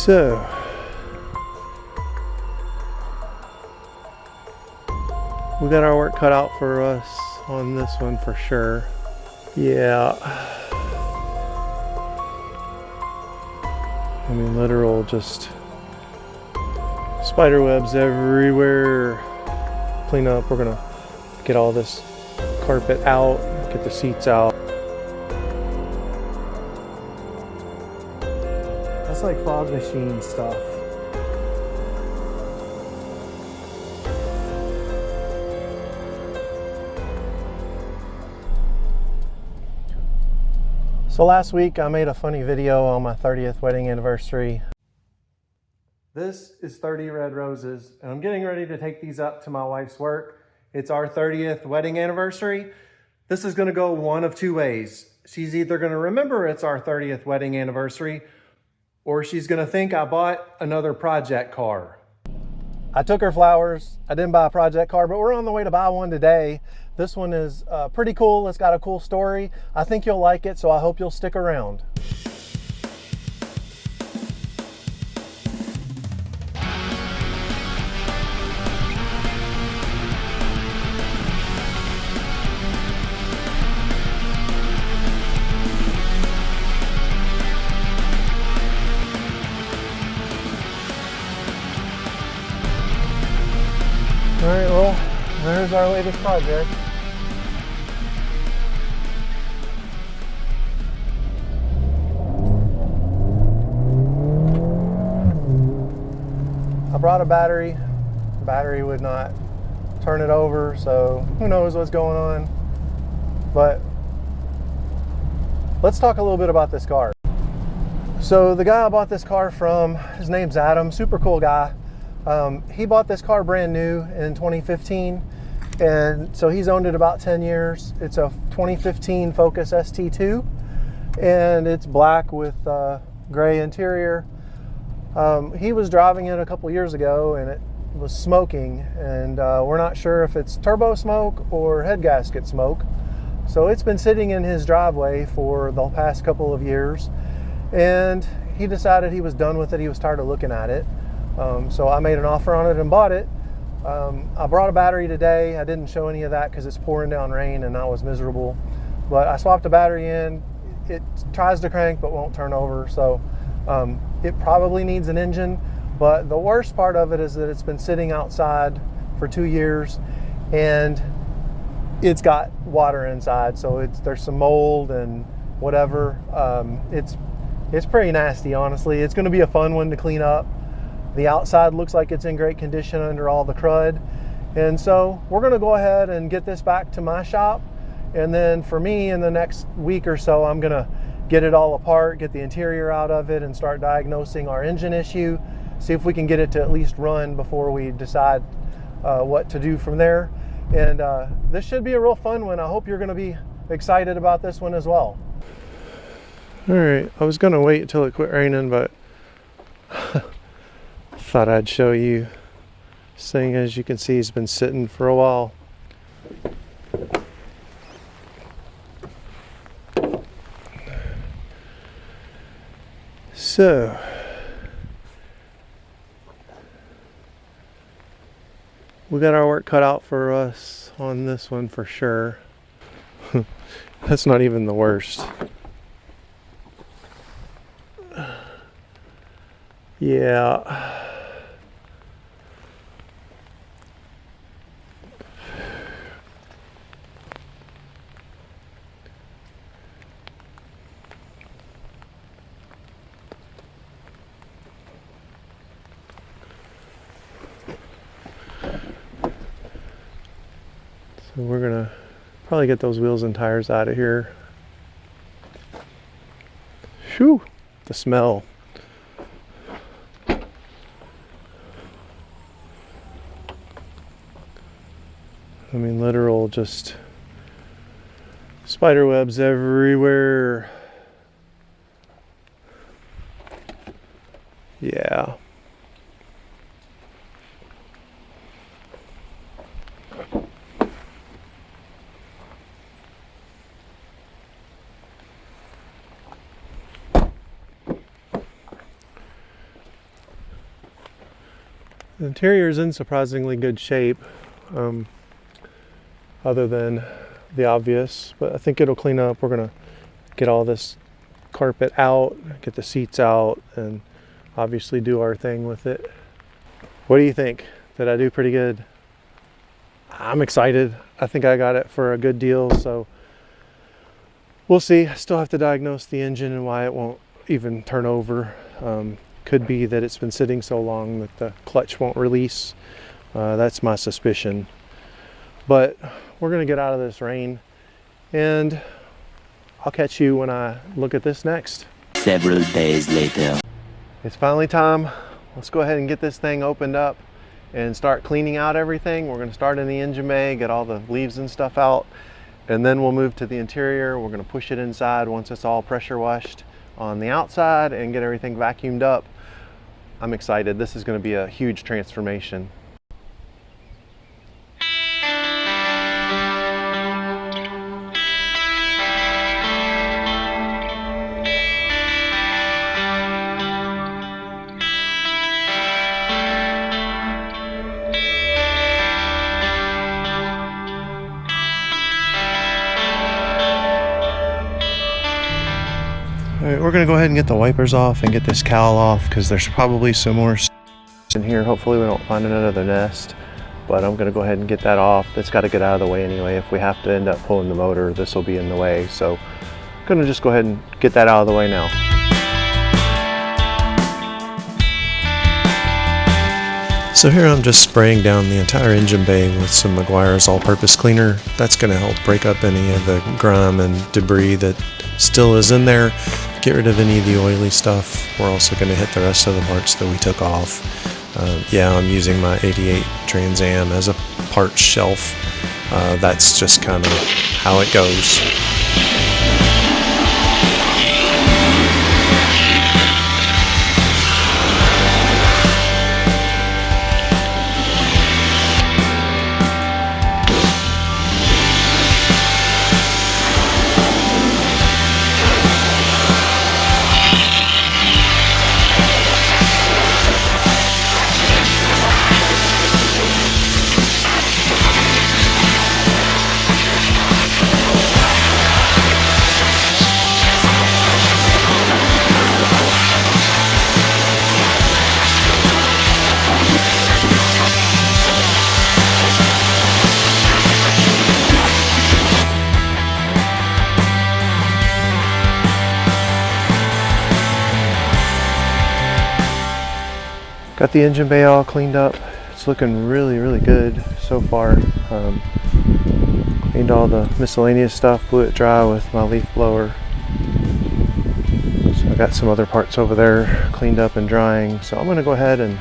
So, we got our work cut out for us on this one for sure. Yeah. I mean, literal just spider webs everywhere. Clean up. We're gonna get all this carpet out, get the seats out. That's like fog machine stuff. So last week I made a funny video on my 30th wedding anniversary. This is 30 red roses, and I'm getting ready to take these up to my wife's work. It's our 30th wedding anniversary. This is gonna go one of two ways. She's either gonna remember it's our 30th wedding anniversary, or she's gonna think I bought another project car. I took her flowers. I didn't buy a project car, but we're on the way to buy one today. This one is pretty cool. It's got a cool story. I think you'll like it, so I hope you'll stick around. All right, well, there's our latest project. I brought a battery. The battery would not turn it over, so who knows what's going on. But let's talk a little bit about this car. So the guy I bought this car from, his name's Adam, super cool guy. He bought this car brand new in 2015, and so he's owned it about 10 years. It's a 2015 Focus ST2, and it's black with gray interior. He was driving it a couple years ago, and it was smoking, and we're not sure if it's turbo smoke or head gasket smoke. So it's been sitting in his driveway for the past couple of years, and he decided he was done with it. He was tired of looking at it. So I made an offer on it and bought it. I brought a battery today. I didn't show any of that because it's pouring down rain and I was miserable. But I swapped the battery in. It tries to crank but won't turn over. So it probably needs an engine. But the worst part of it is that it's been sitting outside for 2 years and it's got water inside. So there's some mold and whatever. It's pretty nasty, honestly. It's going to be a fun one to clean up. The outside looks like it's in great condition under all the crud. And so we're gonna go ahead and get this back to my shop. And then for me, in the next week or so, I'm gonna get it all apart, get the interior out of it, and start diagnosing our engine issue. See if we can get it to at least run before we decide what to do from there. And this should be a real fun one. I hope you're gonna be excited about this one as well. All right, I was gonna wait until it quit raining, but thought I'd show you. This thing, as you can see, has been sitting for a while. So, we got our work cut out for us on this one for sure. That's not even the worst. Yeah. So we're gonna probably get those wheels and tires out of here. Whew, the smell. I mean, literal just spider webs everywhere. Yeah. The interior is in surprisingly good shape, other than the obvious, but I think it'll clean up. We're gonna get all this carpet out, get the seats out, and obviously do our thing with it. What do you think? Did I do pretty good? I'm excited. I think I got it for a good deal, so we'll see. I still have to diagnose the engine and why it won't even turn over. Could be that it's been sitting so long that the clutch won't release. That's my suspicion. But we're gonna get out of this rain, and I'll catch you when I look at this next. Several days later. It's finally time. Let's go ahead and get this thing opened up and start cleaning out everything. We're gonna start in the engine bay, get all the leaves and stuff out, and then we'll move to the interior. We're gonna push it inside once it's all pressure washed on the outside and get everything vacuumed up. I'm excited. This is gonna be a huge transformation. Alright, we're gonna go ahead and get the wipers off and get this cowl off because there's probably some more in here. Hopefully we don't find another nest, but I'm gonna go ahead and get that off. It's got to get out of the way anyway. If we have to end up pulling the motor, this will be in the way. So I'm gonna just go ahead and get that out of the way now. So here I'm just spraying down the entire engine bay with some Meguiar's all-purpose cleaner. That's going to help break up any of the grime and debris that still is in there, get rid of any of the oily stuff. We're also going to hit the rest of the parts that we took off. Yeah, I'm using my 88 Trans Am as a parts shelf. That's just kind of how it goes. Got the engine bay all cleaned up. It's looking really, really good so far. Cleaned all the miscellaneous stuff, blew it dry with my leaf blower. So I got some other parts over there cleaned up and drying. So I'm gonna go ahead and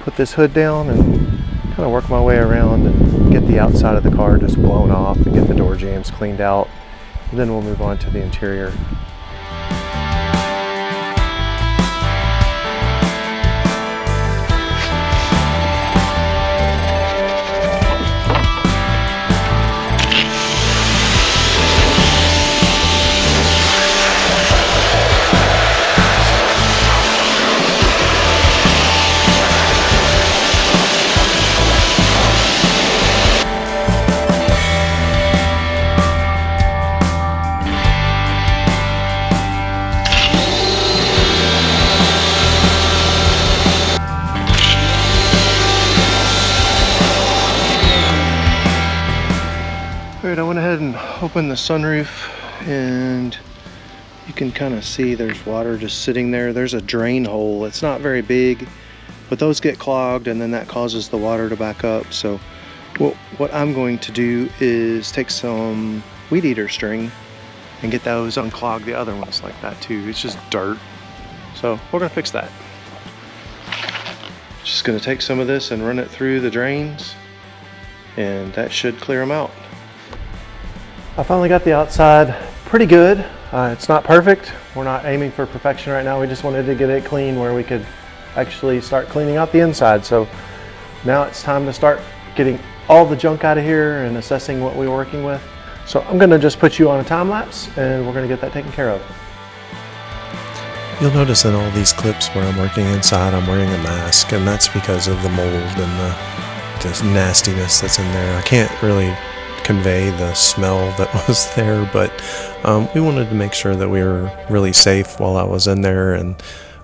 put this hood down and kind of work my way around and get the outside of the car just blown off and get the door jambs cleaned out. And then we'll move on to the interior. Alright, I went ahead and opened the sunroof, and you can kind of see there's water just sitting there. There's a drain hole. It's not very big, but those get clogged and then that causes the water to back up. So what I'm going to do is take some weed eater string and get those unclogged. The other ones like that too. It's just dirt. So we're gonna fix that. Just gonna take some of this and run it through the drains, and that should clear them out. I finally got the outside pretty good. It's not perfect. We're not aiming for perfection right now. We just wanted to get it clean where we could actually start cleaning out the inside. So now it's time to start getting all the junk out of here and assessing what we're working with. So I'm gonna just put you on a time lapse and we're gonna get that taken care of. You'll notice in all these clips where I'm working inside, I'm wearing a mask, and that's because of the mold and the nastiness that's in there. I can't really convey the smell that was there, but we wanted to make sure that we were really safe while I was in there, and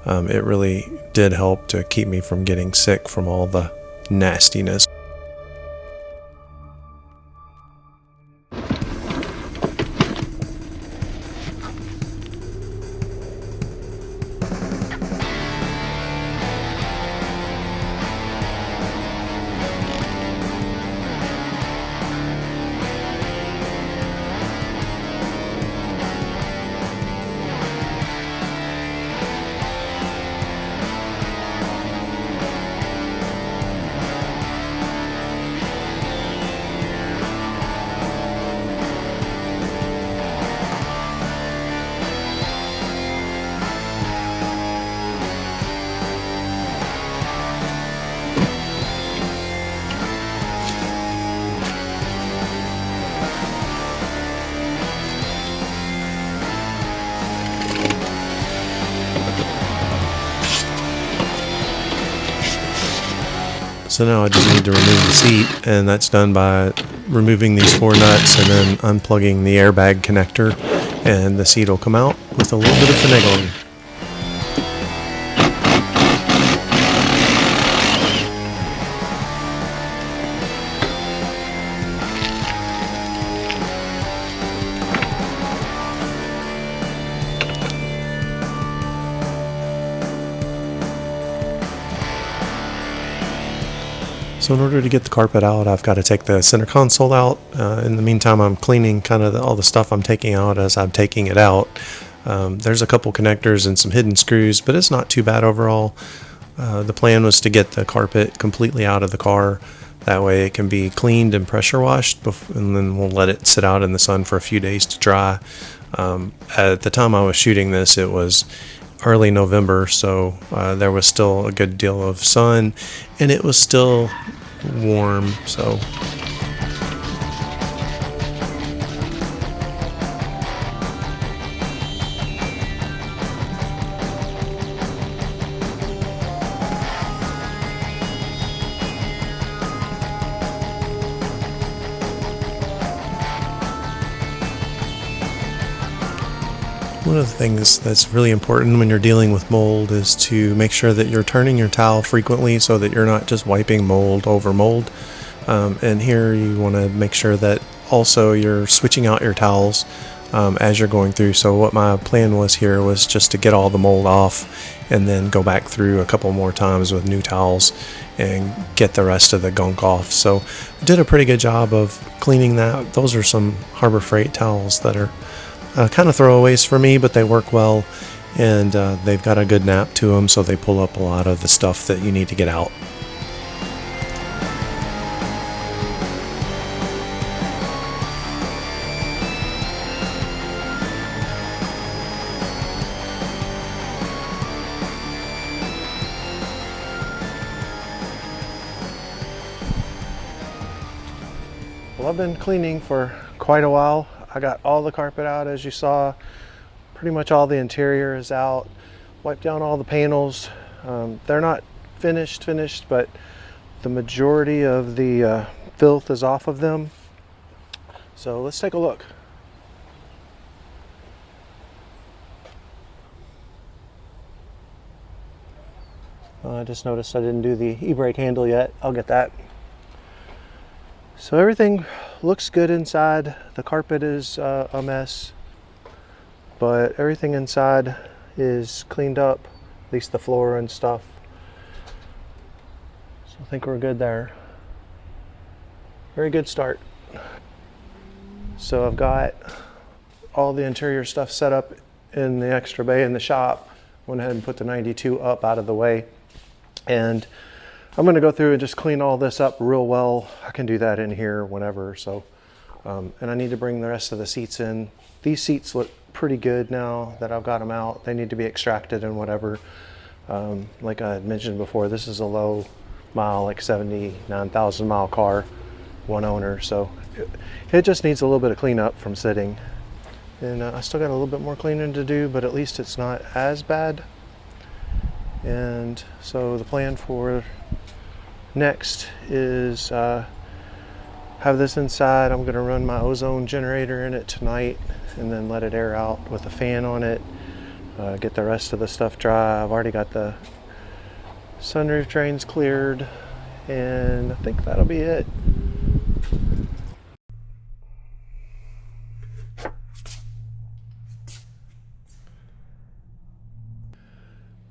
it really did help to keep me from getting sick from all the nastiness. So now I just need to remove the seat, and that's done by removing these 4 nuts and then unplugging the airbag connector, and the seat will come out with a little bit of finagling. So in order to get the carpet out, I've got to take the center console out. In the meantime, I'm cleaning kind of all the stuff I'm taking out as I'm taking it out. There's a couple connectors and some hidden screws, but it's not too bad overall. The plan was to get the carpet completely out of the car. That way it can be cleaned and pressure washed, and then we'll let it sit out in the sun for a few days to dry. At the time I was shooting this, it was early November, so there was still a good deal of sun, and it was still warm, so one of the things that's really important when you're dealing with mold is to make sure that you're turning your towel frequently so that you're not just wiping mold over mold. And here you want to make sure that also you're switching out your towels as you're going through. So what my plan was here was just to get all the mold off and then go back through a couple more times with new towels and get the rest of the gunk off. So I did a pretty good job of cleaning that. Those are some Harbor Freight towels that are kind of throwaways for me, but they work well, and they've got a good nap to them, so they pull up a lot of the stuff that you need to get out. Well, I've been cleaning for quite a while. I got all the carpet out, as you saw. Pretty much all the interior is out. Wiped down all the panels. They're not finished, but the majority of the filth is off of them. So let's take a look. I just noticed I didn't do the e-brake handle yet. I'll get that. So everything looks good inside. The carpet is a mess, but everything inside is cleaned up, at least the floor and stuff. So I think we're good there. Very good start. So I've got all the interior stuff set up in the extra bay in the shop. Went ahead and put the 92 up out of the way, and I'm going to go through and just clean all this up real well. I can do that in here whenever. So, and I need to bring the rest of the seats in. These seats look pretty good now that I've got them out. They need to be extracted and whatever. Like I had mentioned before, this is a low mile, like 79,000 mile car, one owner. So it just needs a little bit of cleanup from sitting. And I still got a little bit more cleaning to do, but at least it's not as bad. And so the plan for next is have this inside. I'm going to run my ozone generator in it tonight and then let it air out with a fan on it. Get the rest of the stuff dry. I've already got the sunroof drains cleared, and I think that'll be it.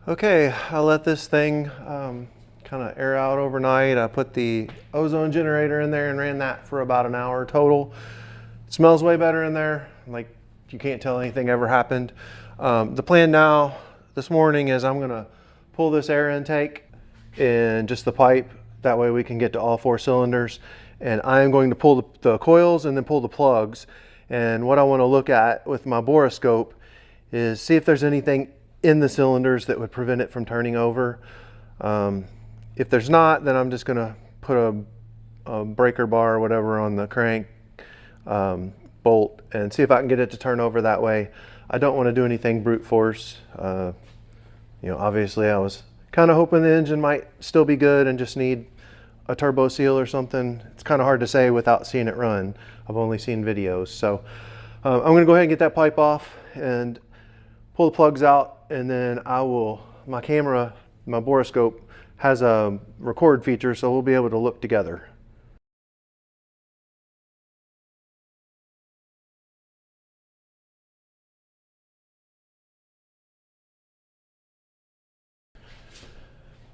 Okay, I'll let this thing kind of air out overnight. I put the ozone generator in there and ran that for about an hour total. It smells way better in there. Like, you can't tell anything ever happened. The plan now this morning is I'm gonna pull this air intake and just the pipe. That way we can get to all 4 cylinders. And I am going to pull the coils and then pull the plugs. And what I want to look at with my borescope is see if there's anything in the cylinders that would prevent it from turning over. If there's not, then I'm just gonna put a breaker bar or whatever on the crank bolt and see if I can get it to turn over that way. I don't want to do anything brute force. Obviously I was kind of hoping the engine might still be good and just need a turbo seal or something. It's kind of hard to say without seeing it run. I've only seen videos. So I'm going to go ahead and get that pipe off and pull the plugs out, and then my camera, my borescope has a record feature, so we'll be able to look together.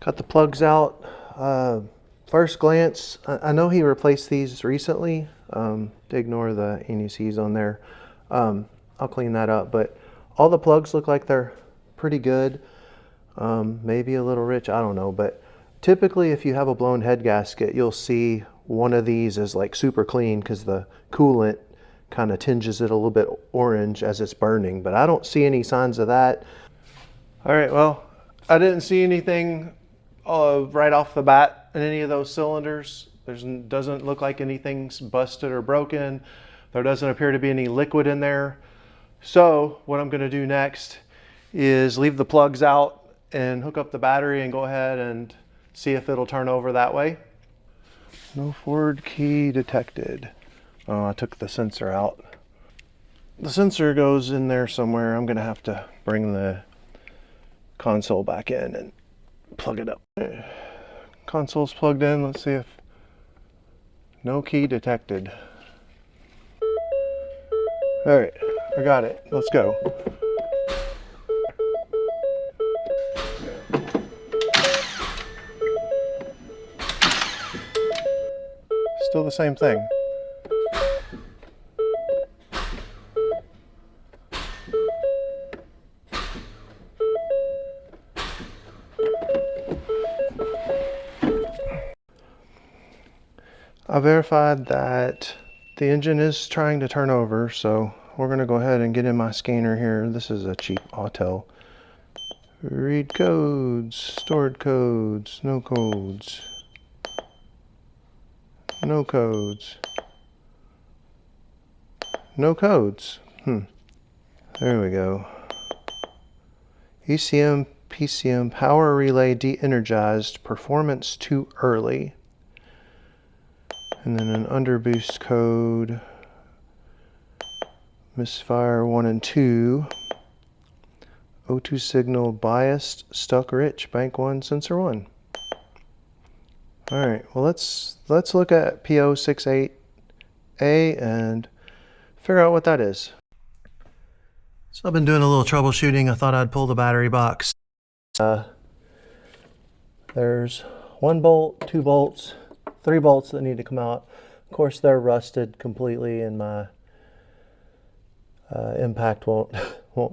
Got the plugs out. First glance, I know he replaced these recently. To ignore the NECs on there. I'll clean that up, but all the plugs look like they're pretty good. Maybe a little rich, I don't know. But typically if you have a blown head gasket, you'll see one of these is like super clean because the coolant kind of tinges it a little bit orange as it's burning. But I don't see any signs of that. All right, well, I didn't see anything right off the bat in any of those cylinders. Doesn't look like anything's busted or broken. There doesn't appear to be any liquid in there. So what I'm going to do next is leave the plugs out and hook up the battery and go ahead and see if it'll turn over that way. No forward key detected. Oh, I took the sensor out. The sensor goes in there somewhere. I'm going to have to bring the console back in and plug it up. Console's plugged in. Let's see if no key detected. All right, I got it. Let's go. Still the same thing. I verified that the engine is trying to turn over, so we're going to go ahead and get in my scanner here. This is a cheap Autel. Read codes, stored codes, no codes. No codes. No codes. There we go. ECM, PCM, power relay de-energized, performance too early. And then an underboost code, misfire 1 and 2, O2 signal biased, stuck rich, bank 1, sensor 1. All right, well let's look at P068A and figure out what that is. So I've been doing a little troubleshooting. I thought I'd pull the battery box. There's 1 bolt, 2 bolts, 3 bolts that need to come out. Of course, they're rusted completely, and my impact won't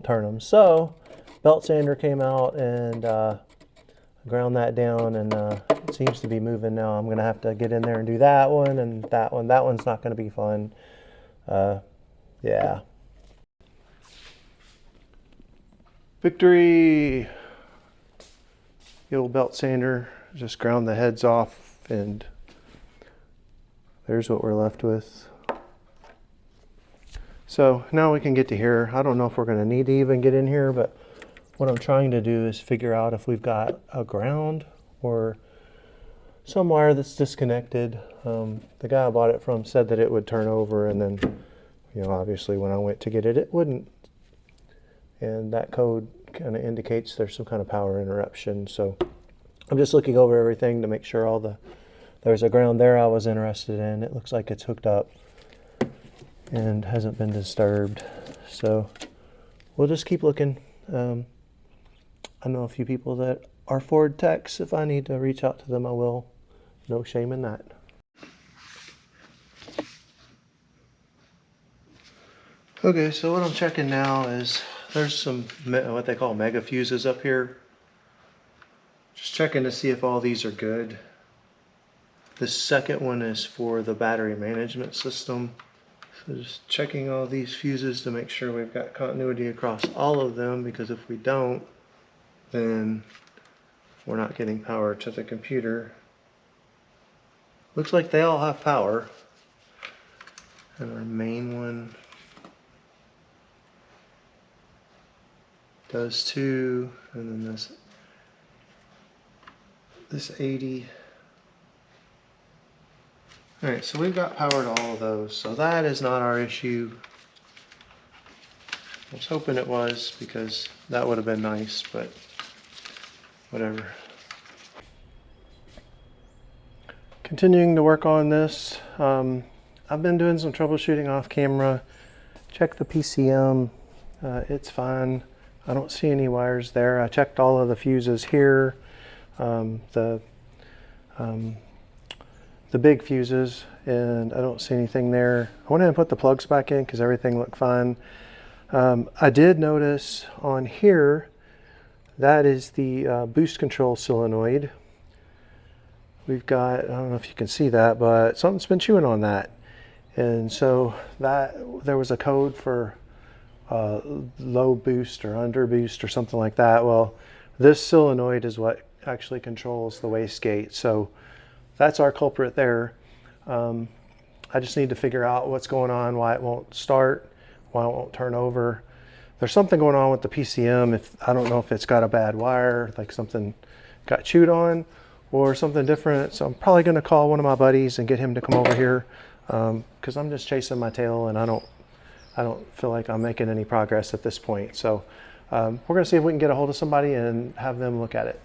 turn them. So, belt sander came out and ground that down, and it seems to be moving now. I'm going to have to get in there and do that one and that one. That one's not going to be fun. Yeah. Victory! The old belt sander just ground the heads off, and there's what we're left with. So now we can get to here. I don't know if we're going to need to even get in here, but what I'm trying to do is figure out if we've got a ground or some wire that's disconnected. The guy I bought it from said that it would turn over, and then, you know, obviously when I went to get it, it wouldn't. And that code kind of indicates there's some kind of power interruption. So I'm just looking over everything to make sure there's a ground there I was interested in. It looks like it's hooked up and hasn't been disturbed. So we'll just keep looking. I know a few people that are Ford techs. If I need to reach out to them, I will. No shame in that. Okay, so what I'm checking now is there's some what they call mega fuses up here. Just checking to see if all these are good. The second one is for the battery management system. So just checking all these fuses to make sure we've got continuity across all of them, because if we don't, then we're not getting power to the computer. Looks like they all have power. And our main one does too, and then this 80. All right, so we've got power to all of those, so that is not our issue. I was hoping it was, because that would have been nice, but whatever. Continuing to work on this. I've been doing some troubleshooting off camera. Check the PCM, it's fine. I don't see any wires there. I checked all of the fuses here, the big fuses, and I don't see anything there. I went ahead and put the plugs back in because everything looked fine. I did notice on here, that is the boost control solenoid. We've got, I don't know if you can see that, but something's been chewing on that. And so there was a code for low boost or under boost or something like that. Well, this solenoid is what actually controls the wastegate. So that's our culprit there. I just need to figure out what's going on, why it won't start, why it won't turn over. There's something going on with the PCM. I don't know if it's got a bad wire, like something got chewed on, or something different. So I'm probably going to call one of my buddies and get him to come over here, because I'm just chasing my tail and I don't feel like I'm making any progress at this point. So we're going to see if we can get a hold of somebody and have them look at it.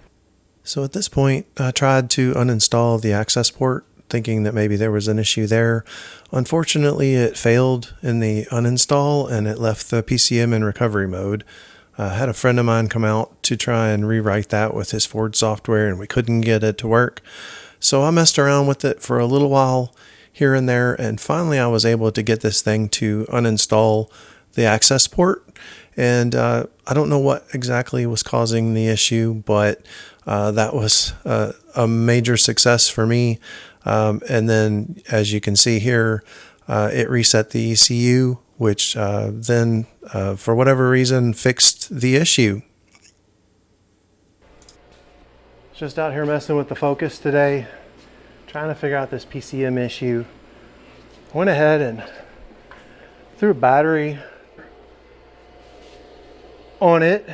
So at this point, I tried to uninstall the access port, thinking that maybe there was an issue there. Unfortunately, it failed in the uninstall and it left the PCM in recovery mode. I had a friend of mine come out to try and rewrite that with his Ford software, and we couldn't get it to work. So I messed around with it for a little while here and there, and finally I was able to get this thing to uninstall the access port. And I don't know what exactly was causing the issue, but that was a major success for me. And then, as you can see here, it reset the ECU, which then, for whatever reason, fixed the issue. Just out here messing with the Focus today, trying to figure out this PCM issue. I went ahead and threw a battery on it,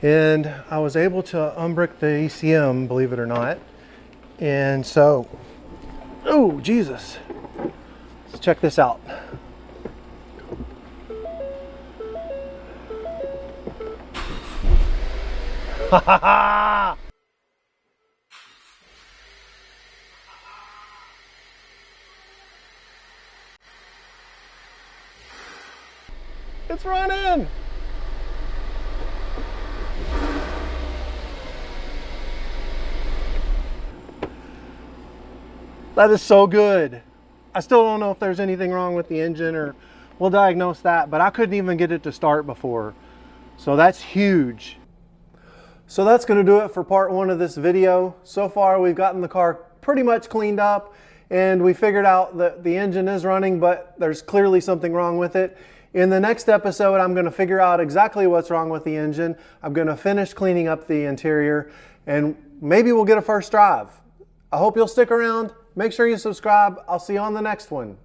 and I was able to unbrick the ECM, believe it or not. And so, oh Jesus, let's check this out. Ha ha ha! It's running! That is so good. I still don't know if there's anything wrong with the engine, or we'll diagnose that, but I couldn't even get it to start before. So that's huge. So that's going to do it for part one of this video. So far we've gotten the car pretty much cleaned up, and we figured out that the engine is running, but there's clearly something wrong with it. In the next episode, I'm going to figure out exactly what's wrong with the engine. I'm going to finish cleaning up the interior, and maybe we'll get a first drive. I hope you'll stick around. Make sure you subscribe. I'll see you on the next one.